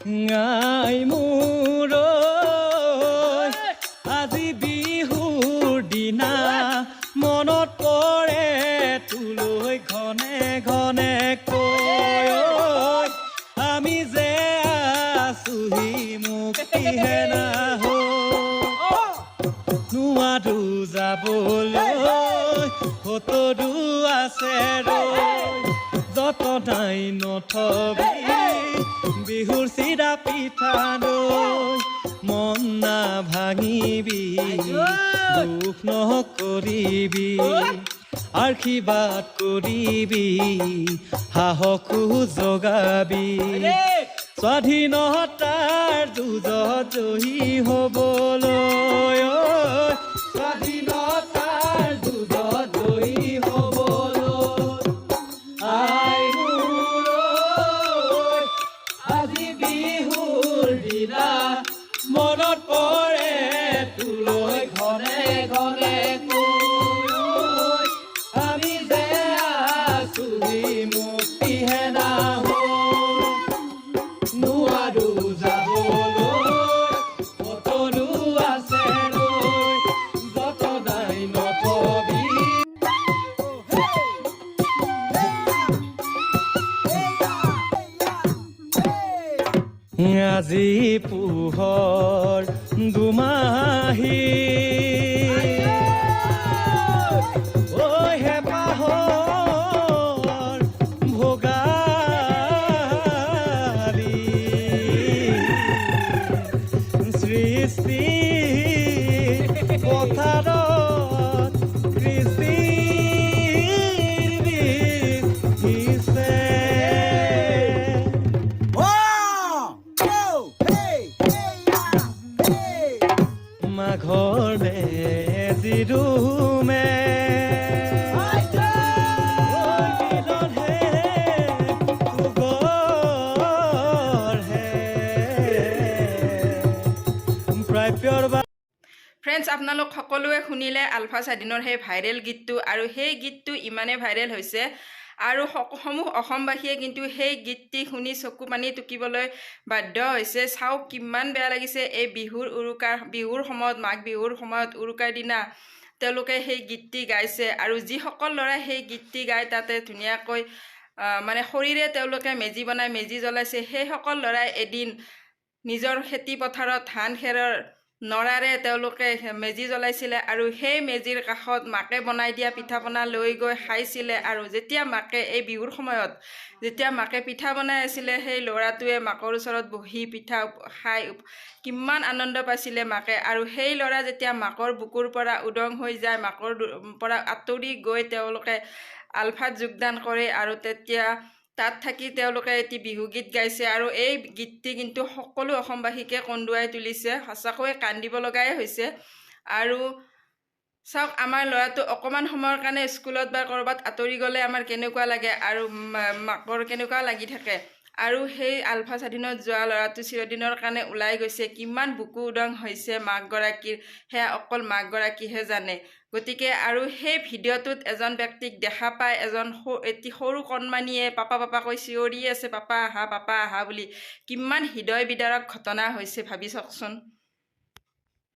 আই মোৰ আজি বিহুৰ দিনা মনত পৰে তোলৈ ঘনে ঘনে কৈ আমি যে আছোহি মুক্তিহে নোৱাৰো যাবলৈ কতদূ আছে যতনাই নথবি বিহুৰ চিৰা পিঠা দৈ মন না ভাঙিবি দুখ নকৰিবি আশীৰ্বাদ কৰিবি সাহসো জগাবি স্বাধীনতাৰ যুঁজত জয়ী হ'বলৈ স্বাধীনতাৰ যুঁজত জয়ী হ'বলৈ আই মোৰ আজি বিহুৰ দিনা মনত পৰে তোলৈ ঘনে ঘনে কৈ আমি যে আছোহি মুক্তিহে নোৱাৰো যাবলৈ কতদূ আছে যতনাই নথবি আজি পোহৰ দুমাহী হেঁপাহৰ ভোগালী সৃষ্টি পথাৰত কৃষ্টি দিছে মাঘৰ মেজিৰুমে ফ্ৰেণ্ডছ, আপোনালোক সকলোৱে শুনিলে আলফা স্বাধীনৰ সেই ভাইৰেল গীতটো, আৰু সেই গীতটো ইমানেই ভাইৰেল হৈছে আৰু সমূহ অসমবাসীয়ে কিন্তু সেই গীতটি শুনি চকু পানী টুকিবলৈ বাধ্য হৈছে। চাওক কিমান বেয়া লাগিছে। এই বিহুৰ সময়ত, মাঘ বিহুৰ সময়ত উৰুকাৰ দিনা তেওঁলোকে সেই গীতটি গাইছে, আৰু যিসকল ল'ৰাই সেই গীতটি গাই তাতে ধুনীয়াকৈ মানে খৰিৰে তেওঁলোকে মেজি বনাই মেজি জ্বলাইছে, সেইসকল ল'ৰাই এদিন নিজৰ খেতি পথাৰত ধান খেৰৰ নৰাৰে তেওঁলোকে মেজি জ্বলাইছিলে, আৰু সেই মেজিৰ কাষত মাকে বনাই দিয়া পিঠা পনা লৈ গৈ খাইছিলে। আৰু যেতিয়া মাকে এই বিহুৰ সময়ত যেতিয়া মাকে পিঠা বনাই আছিলে, সেই ল'ৰাটোৱে মাকৰ ওচৰত বহি পিঠা খাই কিমান আনন্দ পাইছিলে মাকে। আৰু সেই ল'ৰা যেতিয়া মাকৰ বুকুৰ পৰা উদং হৈ যায়, মাকৰ পৰা আঁতৰি গৈ তেওঁলোকে আলফাত যোগদান কৰে, আৰু তেতিয়া তাত থাকি তেওঁলোকে এটি বিহুগীত গাইছে, আৰু এই গীতটি কিন্তু সকলো অসমবাসীকে কন্দুৱাই তুলিছে। সঁচাকৈয়ে কান্দিব লগাই হৈছে। আৰু চাওক, আমাৰ ল'ৰাটো অকণমান সময়ৰ কাৰণে স্কুলত বা ক'ৰবাত আঁতৰি গ'লে আমাৰ কেনেকুৱা লাগে, আৰু মাকৰ কেনেকুৱা লাগি থাকে। আৰু সেই আলফা স্বাধীনত যোৱা ল'ৰাটো চিৰদিনৰ কাৰণে ওলাই গৈছে। কিমান বুকু উদং হৈছে মাকগৰাকীৰ, সেয়া অকল মাকগৰাকীহে জানে। গতিকে আৰু সেই ভিডিঅ'টোত এজন ব্যক্তিক দেখা পাই এটি সৰু কণমানিয়ে পাপা পাপা কৈ চিঞৰি আছে, পাপা আহা বুলি। কিমান হৃদয় বিদাৰক ঘটনা হৈছে ভাবি চাওকচোন।